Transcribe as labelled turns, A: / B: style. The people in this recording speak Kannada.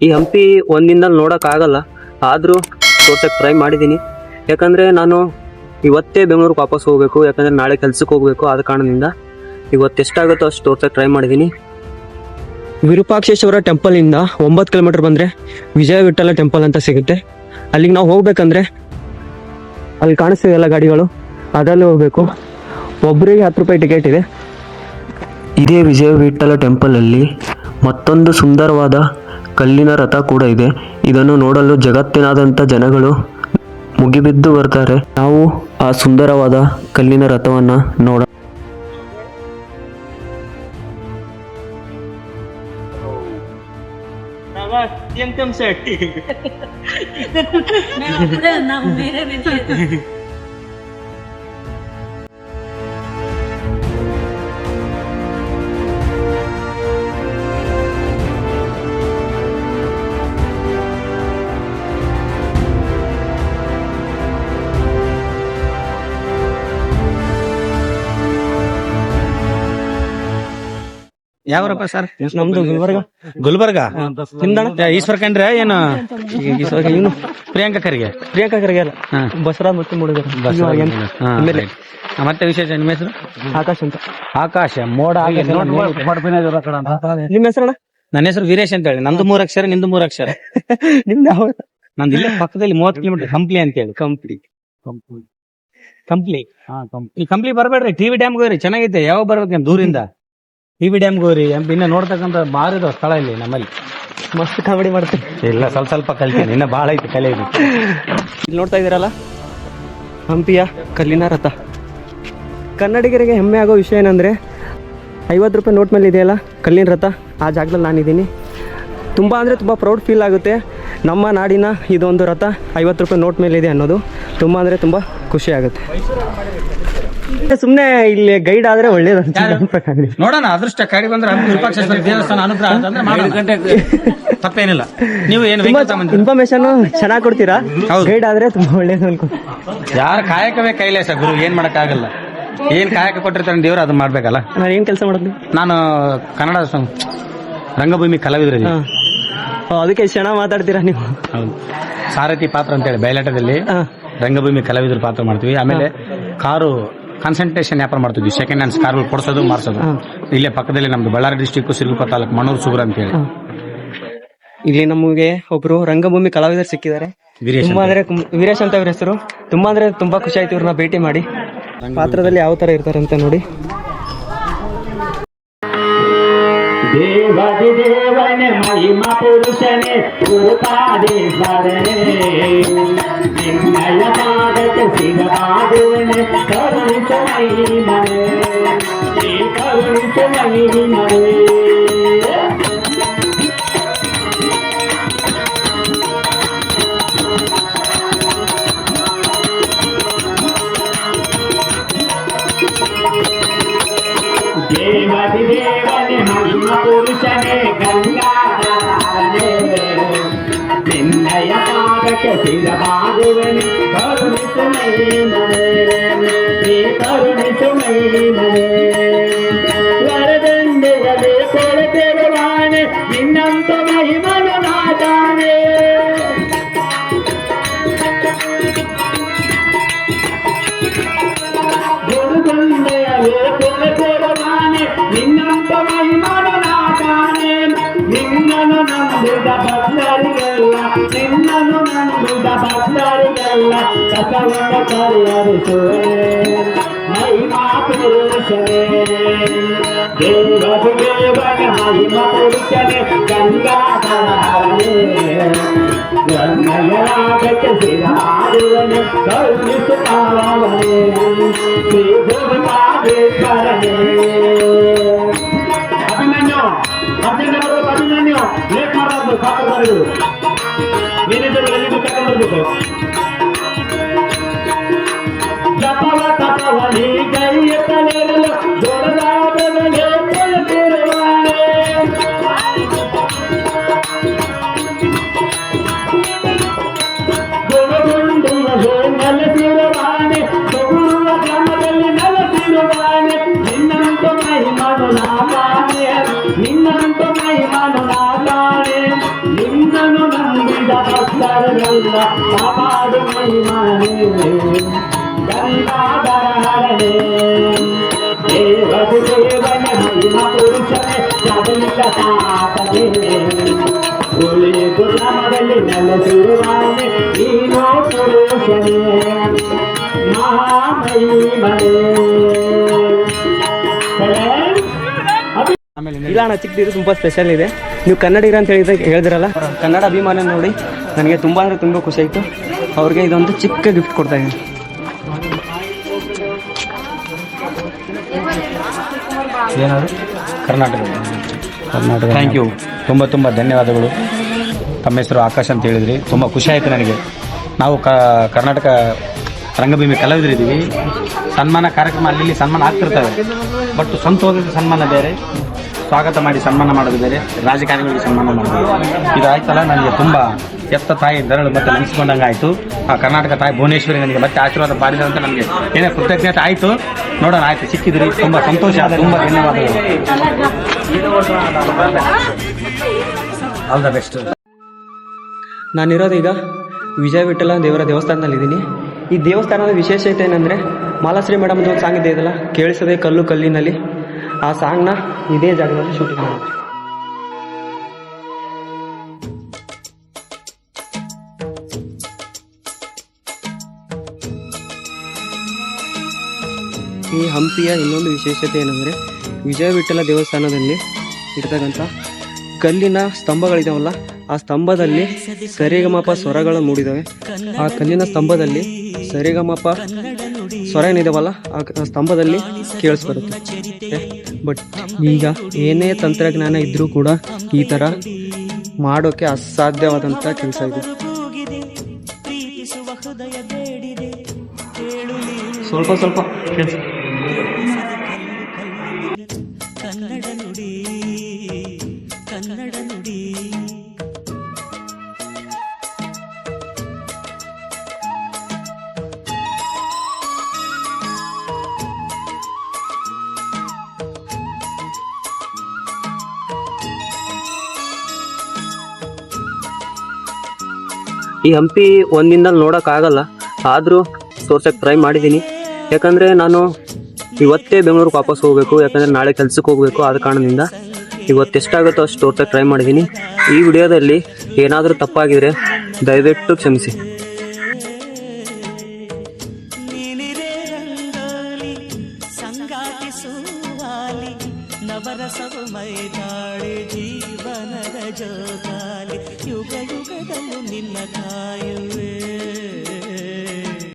A: ಈ ಹಂಪಿ ಒಂದಿನಲ್ಲಿ ನೋಡೋಕ್ಕಾಗಲ್ಲ, ಆದರೂ ತೋರ್ಸಕ್ಕೆ ಟ್ರೈ ಮಾಡಿದ್ದೀನಿ. ಯಾಕಂದರೆ ನಾನು ಇವತ್ತೇ ಬೆಂಗಳೂರಿಗೆ ವಾಪಸ್ ಹೋಗಬೇಕು, ಯಾಕಂದರೆ ನಾಳೆ ಕೆಲ್ಸಕ್ಕೆ ಹೋಗಬೇಕು. ಆದ ಕಾರಣದಿಂದ ಇವತ್ತು ಎಷ್ಟಾಗುತ್ತೋ ಅಷ್ಟು ತೋರ್ಸಕ್ಕೆ ಟ್ರೈ ಮಾಡಿದ್ದೀನಿ. ವಿರೂಪಾಕ್ಷೇಶ್ವರ ಟೆಂಪಲಿಂದ 9 ಕಿಲೋಮೀಟರ್ ಬಂದರೆ ವಿಜಯ ವಿಠಲ ಟೆಂಪಲ್ ಅಂತ ಸಿಗುತ್ತೆ. ಅಲ್ಲಿಗೆ ನಾವು ಹೋಗ್ಬೇಕಂದ್ರೆ ಅಲ್ಲಿ ಕಾಣಿಸ್ತಿದೆಯಲ್ಲ ಗಾಡಿಗಳು, ಅದರಲ್ಲಿ ಹೋಗಬೇಕು. ಒಬ್ಬರಿಗೆ 10 ರೂಪಾಯಿ ಟಿಕೆಟ್ ಇದೆ. ಇದೇ ವಿಜಯ ವಿಠಲ ಟೆಂಪಲಲ್ಲಿ ಮತ್ತೊಂದು ಸುಂದರವಾದ ಕಲ್ಲಿನ ರಥ ಕೂಡ ಇದೆ. ಇದನ್ನು ನೋಡಲು ಜಗತ್ತಿನಾದ್ಯಂತ ಜನಗಳು ಮುಗಿಬಿದ್ದು ಬರ್ತಾರೆ. ನಾವು ಆ ಸುಂದರವಾದ ಕಲ್ಲಿನ ರಥವನ್ನು ನೋಡೋಣ.
B: ಯಾವ್ರಪ್ಪ ಸರ್?
A: ನಮ್ದು
B: ಗುಲ್ಬರ್ಗ.
A: ನಿಮ್ದಣ್ಣ?
B: ಈಶ್ವರ ಕಂಡ್ರೆ ಏನು?
A: ಇವನು
B: ಪ್ರಿಯಾಂಕಾ ಖರ್ಗೆ
A: ಅಲ್ಲ, ಬಸವರಾಜ್ ಮತ್ತೆ ಮೂಡಿದ್ದಾರೆ.
B: ಮತ್ತೆ ವಿಶೇಷ ನಿಮ್ಮ ಹೆಸರು?
A: ಆಕಾಶ್ ಅಂತ.
B: ಆಕಾಶ ಮೋಡ.
A: ನಿಮ್ಮ ಹೆಸರಣ್ಣ?
B: ನನ್ನ ಹೆಸರು ವೀರೇಶ್ ಅಂತ ಹೇಳಿ. ನಂದು 3 ಅಕ್ಷರ, ನಿಂದು 3 ಅಕ್ಷರ.
A: ನಿಮ್ದು ಯಾವ?
B: ನಂದು ಇಲ್ಲೇ ಪಕ್ಕದಲ್ಲಿ 30 ಕಿಲೋಮೀಟರ್ ಕಂಪ್ಲಿ ಅಂತ ಹೇಳಿ. ಕಂಪ್ಲಿ ಬರ್ಬೇಡ್ರಿ, ಟಿವಿ ಡ್ಯಾಮ್ ಹೋಗ್ರಿ, ಚೆನ್ನಾಗೈತೆ. ಯಾವಾಗ ಬರ್ಬೇಕು ದೂರಿಂದ? ಟಿವಿ ಡ್ಯಾಮ್ ಹೋಗ್ರಿ, ಇನ್ನ ನೋಡ್ತಕ್ಕಂಥ ಬಾರಿದ ಸ್ಥಳ ಇಲ್ಲಿ ನಮ್ಮಲ್ಲಿ.
A: ಮಸ್ತ್ ಕಾಮಿಡಿ ಮಾಡ್ತೀನಿ.
B: ಇಲ್ಲ, ಸ್ವಲ್ಪ ಕಲ್ತೀನಿ, ಇನ್ನ ಬಾಳ ಐತಿ ಕಲೆ ಇದೆ.
A: ಇಲ್ಲಿ ನೋಡ್ತಾ ಇದೀರಲ್ಲ, ಹಂಪಿಯ ಕಲ್ಲಿನ ರಥ. ಕನ್ನಡಿಗರಿಗೆ ಹೆಮ್ಮೆ ಆಗೋ ವಿಷಯ ಏನಂದರೆ 50 ರೂಪಾಯಿ ನೋಟ್ ಮೇಲೆ ಇದೆಯಲ್ಲ ಕಲ್ಲಿನ ರಥ, ಆ ಜಾಗದಲ್ಲಿ ನಾನಿದ್ದೀನಿ. ತುಂಬ ಅಂದರೆ ತುಂಬ ಪ್ರೌಡ್ ಫೀಲ್ ಆಗುತ್ತೆ. ನಮ್ಮ ನಾಡಿನ ಇದೊಂದು ರಥ 50 ರೂಪಾಯಿ ನೋಟ್ ಮೇಲೆ ಇದೆ ಅನ್ನೋದು ತುಂಬ ಅಂದರೆ ತುಂಬ ಖುಷಿ ಆಗುತ್ತೆ. ಸುಮ್ಮನೆ ಇಲ್ಲಿ ಗೈಡ್ ಆದರೆ ಒಳ್ಳೇದು
B: ನೋಡೋಣ. ಅದೃಷ್ಟ ಕಡಿ ಬಂದ್ರೆ ವಿರೂಪಾಕ್ಷೇಶ್ವರ ದೇವಸ್ಥಾನ ಅನುಗ್ರಹ ಅಂತಂದ್ರೆ ಮಾಡೋಣ, ತಪ್ಪೇನಿಲ್ಲ. ನೀವು ಏನು
A: ಇನ್ಫಾರ್ಮೇಶನ್ ಚೆನ್ನಾಗಿ ಕೊಡ್ತೀರಾ, ಗೈಡ್ ಆದರೆ ತುಂಬ ಒಳ್ಳೇದು ಅನ್ಕೊ.
B: ಯಾರ ಕಾಯಕವೇ ಕೈಲೇಸ ಗುರು, ಏನ್ ಮಾಡಕ್ಕಾಗಲ್ಲ. ಏನ್ ಕಾಯಕ ಕೊಟ್ಟಿರ್ತಾನೆ ದೇವ್ರು ಅದನ್ನ ಮಾಡ್ಬೇಕಲ್ಲ.
A: ನಾನು ಏನ್ ಕೆಲಸ ಮಾಡೋದು?
B: ನಾನು ಕನ್ನಡ ರಂಗಭೂಮಿ ಕಲಾವಿದ್ರ.
A: ಅದಕ್ಕೆ ಚೆನ್ನಾಗಿ ಮಾತಾಡ್ತೀರಾ ನೀವು.
B: ಹೌದು, ಸಾರಥಿ ಪಾತ್ರ ಅಂತೇಳಿ ಬಯಲಾಟದಲ್ಲಿ ರಂಗಭೂಮಿ ಕಲಾವಿದ್ರ ಪಾತ್ರ ಮಾಡ್ತೀವಿ. ಆಮೇಲೆ ಕಾರು ಕಾನ್ಸಂಟ್ರೇಷನ್ ವ್ಯಾಪಾರ ಮಾಡ್ತಿದ್ವಿ. ಸೆಕೆಂಡ್ ಹ್ಯಾಂಡ್ಸ್ ಕಾರ್ಗಳು ಕೊಡ್ಸೋದು ಮಾರ್ಸೋದು. ಇಲ್ಲೇ ಪಕ್ಕದಲ್ಲಿ ನಮ್ದು ಬಳ್ಳಾರಿ ಡಿಸ್ಟಿಕ್ ಸಿರುಗುಪ್ಪ ತಾಲೂಕು ಮಣ್ಣೂರು ಸುಬ್ರ ಅಂತ ಹೇಳಿ.
A: ಇಲ್ಲಿ ನಮಗೆ ಒಬ್ರು ರಂಗಭೂಮಿ ಕಲಾವಿದರು ಸಿಕ್ಕಿದ್ದಾರೆ. ತುಂಬಾ ಅಂದ್ರೆ ವೀರೇಶ್ ಅಂತ ಇವ್ರ ಹೆಸರು. ತುಂಬಾ ಅಂದ್ರೆ ತುಂಬಾ ಖುಷಿ ಆಯ್ತು ಇವ್ರನ್ನ ಭೇಟಿ ಮಾಡಿ. ಪಾತ್ರದಲ್ಲಿ ಯಾವ ತರ ಇರ್ತಾರೆ ಅಂತ ನೋಡಿ.
C: ದೇವದಿ ದೇವನೇ ಮಹಿಮಾ ಪುರುಷನೇ ಗುರುಪಾದೇಶ್ವರನೇ ನಿನ್ನಯ ಪಾದಕ್ಕೆ ಸಿಗಬಾಗುವನೆ ಕರುಣಿಸು ಮಹಿಮನೇ ಕರುಣಿಸು ಮಹಿಮನೇ. ದೇವದಿ ದೇವನೇ ಮಹಿಮಾ ಪುರುಷನೇ ಗಂಗಾಧರನೇ ನಿನ್ನಯ ಪಾದಕ್ಕೆ ಸಿಗಬಾಗುವನೆ ಕರುಣಿಸು ಮಹಿಮನೇ ಕರುಣಿಸು ಮಹಿಮನೇ. ವರದಂಡೆಯಲೇ ಕೊಳತೆರುವಾನೆ ನಿನ್ನಂತ ಮಹಿಮನು ನಾದಾನೆ ಗುರುಗುಂಡೆಯಲೇ ಕೊಳತೆರುವಾನೆ ನಿನ್ನಂತ ಮಹಿಮನು ನಾದಾನೆ. ನಿನ್ನನು ನಂಬಿದ ಭಕ್ತರಿಗೆಲ್ಲ ನಿನ್ನನು ನಂಬಿದ ಭಕ್ತರಿಗೆಲ್ಲ ಕಸವನ್ನು ಪರಿಹರಿಸುವೆ ಮಹಿಮಾ ಪುರುಷನೇ. ದೇವದಿ ದೇವನೇ ಮಹಿಮಾ ಪುರುಷನೇ ಗಂಗಾಧರನೇ ಗಂಗಯರಾಗಕ್ಕೆ ಸಿರಾಡುವನೆ ಕರುಣಿಸು ಪಾವನೇ ಶ್ರೀ ಗುರುಪಾದೇಶ್ವರನೇ. ಅಭಿಮನ್ಯು ಲೇಟ್ ಮಾಡಬಾರ್ದು, ಸಾಕು ಬರೆದು ಏನಿದ್ರು ಎಲ್ಲಿಗೂ ತಗೊಂಡ್ಬರ್ಬೇಕು. ಜಪವ ತಪವ ನೀ ಕೈಯ ತಲೆರಲು ದೊಡ್ಡದಾದವನೇ ಕೊಲತಿರುವಾನೆ ಗುರುಗುಂಡಿಯಲೇ ನೆಲೆಸಿರುವಾನೆ ಸುಗುರುವ ಗ್ರಾಮದಲ್ಲಿ ನೆಲೆಸಿರುವಾನೆ ನಿನ್ನಂತ ಮಹಿಮನು ನಾದಾನೆ ನಿನ್ನಂತ ಮಹಿಮನು ನಾದಾನೆ ನಿನ್ನ ಭಕ್ತರನ್ನೆಲ್ಲ ಕಾಪಾಡು ಮಹಿಮನೇ ಗಂಗಾಧರ ಹರನೇ ದೇವದು ದೇವನೇ ಮಹಿಮ ಪುರುಷನೇ ಜಗಲಿಲ್ಲ ಸಾತನೇ ಉಳಿದು ನಮದಲ್ಲಿ ನೆಲೆಸಿರುವಾನೆ ನೀನು ಪುರುಷನೇ ಮಹಾಮಹಿಮನೇ.
A: ಇಲ್ಲ ಅಣ್ಣ, ಚಿಕ್ಕದಿರು ತುಂಬ ಸ್ಪೆಷಲ್ ಇದೆ. ನೀವು ಕನ್ನಡಿಗರ ಅಂತ ಹೇಳಿದ್ರಲ್ಲ, ಕನ್ನಡ ಅಭಿಮಾನ ನೋಡಿ ನನಗೆ ತುಂಬ ಅಂದರೆ ತುಂಬ ಖುಷಿ ಆಯಿತು. ಅವ್ರಿಗೆ ಇದೊಂದು ಚಿಕ್ಕ ಗಿಫ್ಟ್ ಕೊಡ್ತಾ ಇದ್ದೀನಿ.
B: ಏನಾದರೂ ಕರ್ನಾಟಕ ಥ್ಯಾಂಕ್ ಯು. ತುಂಬ ತುಂಬ ಧನ್ಯವಾದಗಳು. ತಮ್ಮ ಹೆಸರು ಆಕಾಶ್ ಅಂತ ಹೇಳಿದ್ರಿ, ತುಂಬ ಖುಷಿ ಆಯಿತು ನನಗೆ. ನಾವು ಕರ್ನಾಟಕ ರಂಗಭೂಮಿ ಕಲಾವಿದರಿದ್ದೀವಿ. ಸನ್ಮಾನ ಕಾರ್ಯಕ್ರಮ ಅಲ್ಲಿ ಸನ್ಮಾನ ಆಗ್ತಿರ್ತವೆ, ಬಟ್ ಸ್ವಂತ ಹೋದ ಸನ್ಮಾನ ಬೇರೆ, ಸ್ವಾಗತ ಮಾಡಿ ಸನ್ಮಾನ ಮಾಡೋದು ಬೇರೆ, ರಾಜಕಾರಣಿಗಳಿಗೆ ಸನ್ಮಾನ ಮಾಡೋದು ಇದು ಆಯ್ತಲ್ಲ. ನನಗೆ ತುಂಬ ಎತ್ತ ತಾಯಿ ದರಳು ಮತ್ತೆ ನೆನೆಸ್ಕೊಂಡಂಗೆ ಆಯಿತು. ಆ ಕರ್ನಾಟಕ ತಾಯಿ ಭುವನೇಶ್ವರಿ ನನಗೆ ಮತ್ತೆ ಆಶೀರ್ವಾದ ಮಾಡಿದ್ರು ಅಂತ ನನಗೆ ಏನೇ ಕೃತಜ್ಞತೆ ಆಯಿತು. ನೋಡೋಣ, ಆಯಿತು, ಸಿಕ್ಕಿದ್ರಿ, ತುಂಬ ಸಂತೋಷ, ತುಂಬ ಧನ್ಯವಾದಗಳು. All the best.
A: ನಾನಿರೋದು ಈಗ ವಿಜಯ ವಿಠಲ ದೇವರ ದೇವಸ್ಥಾನದಲ್ಲಿದ್ದೀನಿ. ಈ ದೇವಸ್ಥಾನದ ವಿಶೇಷತೆ ಏನಂದರೆ, ಮಾಲಾಶ್ರೀ ಮೇಡಮ್ದು ಒಂದು ಸಾಂಗ್ ಇದೆ ಇದೆಲ್ಲ, ಕೇಳಿಸದೆ ಕಲ್ಲು ಕಲ್ಲಿನಲ್ಲಿ. ಆ ಸಾಂಗ್ನ ಇದೇ ಜಾಗದಲ್ಲಿ ಶೂಟಿಂಗ್ ಮಾಡಿದ್ರು. ಈ ಹಂಪಿಯ ಇನ್ನೊಂದು ವಿಶೇಷತೆ ಏನಂದರೆ, ವಿಜಯ ವಿಠಲ ದೇವಸ್ಥಾನದಲ್ಲಿ ಇರ್ತಕ್ಕಂಥ ಕಲ್ಲಿನ ಸ್ತಂಭಗಳಿದಾವಲ್ಲ, ಆ ಸ್ತಂಭದಲ್ಲಿ ಸರಿಗಮಪ ಸ್ವರಗಳು ಮೂಡಿದಾವೆ. ಆ ಕಲ್ಲಿನ ಸ್ತಂಭದಲ್ಲಿ ಸರಿಗಮಪ ಸ್ವರ ಏನಿದಾವಲ್ಲ ಆ ಸ್ತಂಭದಲ್ಲಿ ಕೇಳಿಸ್ಬರುತ್ತೆ. ಬಟ್ ಈಗ ಏನೇ ತಂತ್ರಜ್ಞಾನ ಇದ್ರೂ ಕೂಡ ಈ ಥರ ಮಾಡೋಕ್ಕೆ ಅಸಾಧ್ಯವಾದಂಥ ಕೆಲಸ ಇದೆ. ಸ್ವಲ್ಪ ಸ್ವಲ್ಪ ಕೆಲಸ. ಈ ಹಂಪಿ ಒಂದಿಂದಲ್ಲಿ ನೋಡೋಕ್ಕಾಗಲ್ಲ, ಆದರೂ ತೋರ್ಸಕ್ಕೆ ಟ್ರೈ ಮಾಡಿದ್ದೀನಿ. ಯಾಕಂದರೆ ನಾನು ಇವತ್ತೇ ಬೆಂಗಳೂರಿಗೆ ವಾಪಸ್ ಹೋಗಬೇಕು, ಯಾಕಂದರೆ ನಾಳೆ ಕೆಲ್ಸಕ್ಕೆ ಹೋಗಬೇಕು. ಆದ ಕಾರಣದಿಂದ ಇವತ್ತೆಷ್ಟಾಗುತ್ತೋ ಅಷ್ಟು ತೋರ್ಸಕ್ಕೆ ಟ್ರೈ ಮಾಡಿದ್ದೀನಿ. ಈ ವಿಡಿಯೋದಲ್ಲಿ ಏನಾದರೂ ತಪ್ಪಾಗಿದ್ರೆ ದಯವಿಟ್ಟು ಕ್ಷಮಿಸಿ.
D: ನವರಸವ ಮೈದಾಳಿ ಜೀವನದ ಜೋಕಾಲಿ ಯುಗ ಯುಗದಲ್ಲೂ ನಿನ್ನ ಕಾಯು